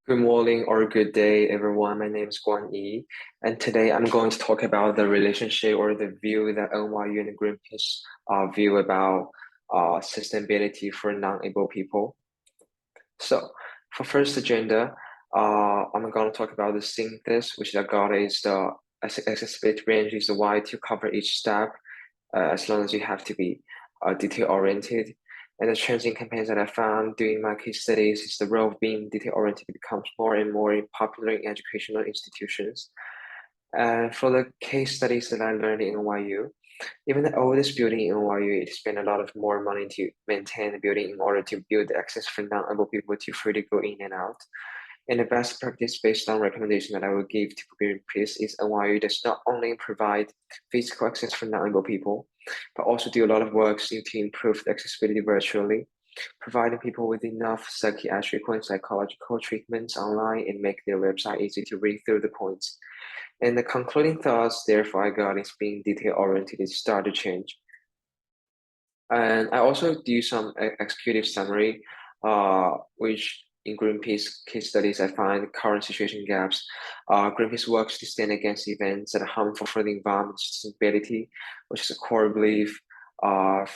Good morning or good day, everyone. My name is Guan Yi, and today I'm going to talk about the relationship or the view that NYU and Greenpeace view about sustainability for non-able people. So, for first agenda, I'm going to talk about the synthesis, which I got is the accessibility range is wide to cover each step, as long as you have to be detail oriented. And the trends in campaigns that I found doing my case studies is the role of being detail oriented becomes more and more popular in educational institutions. And for the case studies that I learned in NYU, even the oldest building in NYU, it spent a lot of more money to maintain the building in order to build access for non-able people to freely go in and out. And the best practice based on recommendation that I would give to Greenpeace is NYU does not only provide physical access for non-able people, but also do a lot of work to improve the accessibility virtually, providing people with enough psychiatrical and psychological treatments online and make their website easy to read through the points. And the concluding thoughts, therefore, I got is being detail-oriented is start to change. And I also do some executive summary, which in Greenpeace case studies, I find current situation gaps. Greenpeace works to stand against events that are harmful for the environment sustainability, which is a core belief of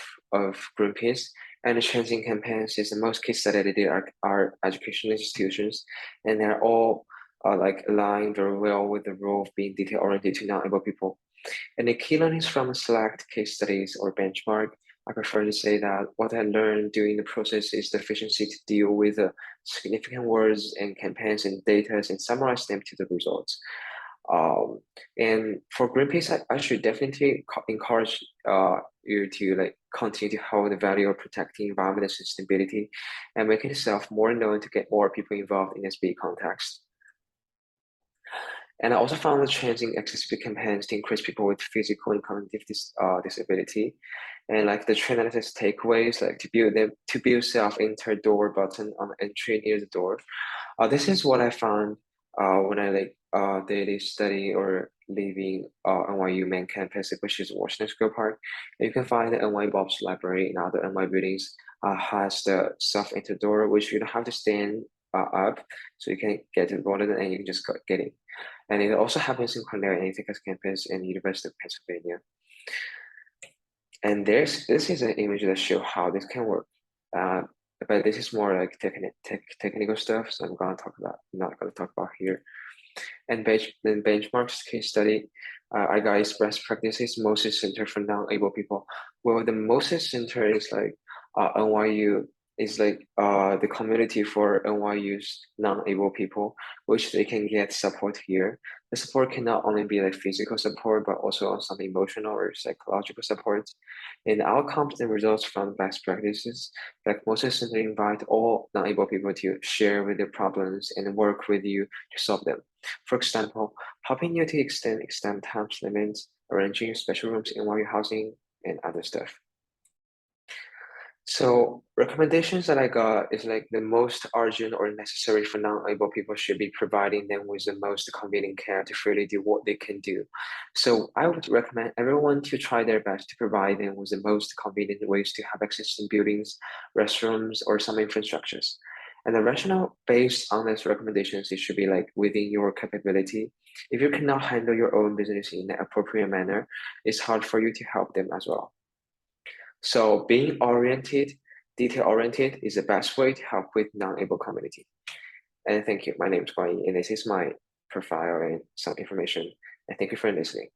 Greenpeace. And the changing campaigns is the most case study they did are educational institutions, and they're all like aligned very well with the role of being detail-oriented to non-able people. And the key learnings from select case studies or benchmark, I prefer to say that what I learned during the process is the efficiency to deal with significant words and campaigns and data and summarize them to the results. And for Greenpeace, I should definitely encourage you to like continue to hold the value of protecting environment and sustainability and making yourself more known to get more people involved in this big context. And I also found the trends in accessibility campaigns to increase people with physical and cognitive disability. And like the trend analysis takeaways, like to build self-enter door button on entry near the door. This is what I found when I daily study or leaving NYU main campus, which is Washington Square Park. You can find the NYU Bob's library in other NYU buildings has the self-enter door, which you don't have to stand up, so you can get to the button and you can just get in. And it also happens in Cornell and Ithaca's campus and University of Pennsylvania. And this is an image that shows how this can work. But this is more like technical stuff, so I'm not gonna talk about here. And benchmarks case study, I got best practices Moses Center for non-able people. Well, the Moses Center is like NYU is like the community for NYU's non-able people, which they can get support here. The support can not only be like physical support, but also some emotional or psychological support. And outcomes and results from best practices, like Moses Center invite all non-able people to share with their problems and work with you to solve them. For example, helping you to extend exam time limits, arranging special rooms in NYU housing, and other stuff. So recommendations that I got is like the most urgent or necessary for non-able people should be providing them with the most convenient care to freely do what they can do. So I would recommend everyone to try their best to provide them with the most convenient ways to have access to buildings, restrooms, or some infrastructures. And the rationale based on these recommendations, it should be like within your capability. If you cannot handle your own business in an appropriate manner, it's hard for you to help them as well. So being oriented, detail-oriented is the best way to help with non-able community. And thank you. My name is Guan Yi, and this is my profile and some information. And thank you for listening.